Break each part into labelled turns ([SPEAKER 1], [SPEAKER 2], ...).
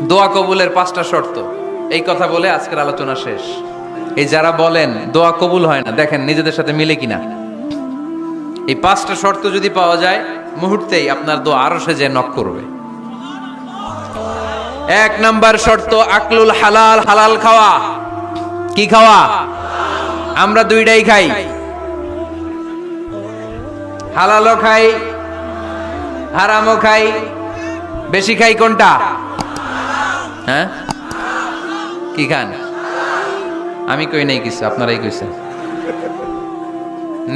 [SPEAKER 1] দোয়া কবুলের 5টা শর্ত, এই কথা বলে আজকের আলোচনা শেষ। এই যারা বলেন দোয়া কবুল হয় না, দেখেন নিজেদের সাথে মিলে কিনা। এই 5টা শর্ত যদি পাওয়া যায়, মুহূর্তেই আপনার দোয়া আরশে যে নক করবে। 1 নাম্বার শর্ত আকলুল হালাল, হালাল খাওয়া। কি খাওয়া? আমরা দুইটাই খাই, হালালও খাই হারামও খাই। বেশি খাই কোনটা? হ্যাঁ, কি খান? আমি কই নাই কিছু, আপনারাই কইছেন।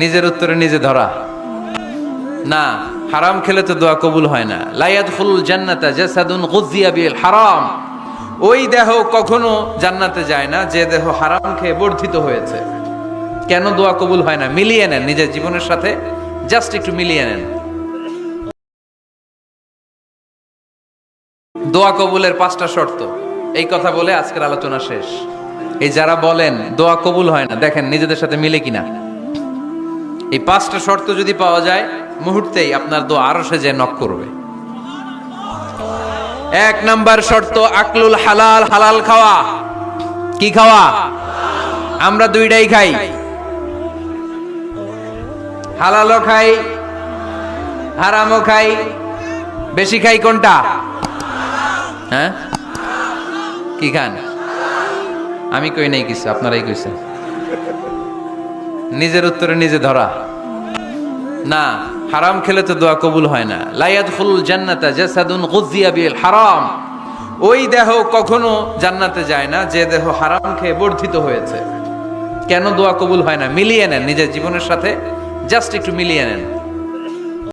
[SPEAKER 1] নিজের উত্তরে নিজে ধরা না। হারাম খেলে তো দোয়া কবুল হয় না। লা ইয়াদখুলুল জান্নাতা জাসাদুন গুযিয়া বিল হারাম। ওই দেহ কখনো জান্নাতে যায় না যে দেহ হারাম খেয়ে বর্ধিত হয়েছে। কেন দোয়া কবুল হয় না? মিলিয়ে নেন নিজের জীবনের সাথে, জাস্ট একটু মিলিয়ে নেন। দোয়া কবুলের 5টা শর্ত, এই কথা বলে আজকের আলোচনা শেষ। এই যারা বলেন দোয়া কবুল হয় না, দেখেন নিজেদের সাথে মিলে কিনা। এই 5টা শর্ত যদি পাওয়া যায়, মুহূর্তেই আপনার দোয়া আরশে যে নক করবে। 1 নাম্বার শর্ত আকলুল হালাল, হালাল খাওয়া। কি খাওয়া? আমরা দুইটাই খাই, হালালও খাই হারামও খাই। বেশি খাই কোনটা? হ্যাঁ, কি খান? আমি কই নাই কিছু, আপনারাই কইছেন। নিজের উত্তরে নিজে ধরা না। হারাম খেলে তো দোয়া কবুল হয় না। লা ইয়াদখুলুল জান্নাতা জাসাদুন গুযিয়া বিল হারাম। ওই দেহ কখনো জান্নাতে যায় না যে দেহ হারাম খেয়ে বর্ধিত হয়েছে। কেন দোয়া কবুল হয় না? মিলিয়ে নেন নিজের জীবনের সাথে, জাস্ট একটু মিলিয়ে নেন।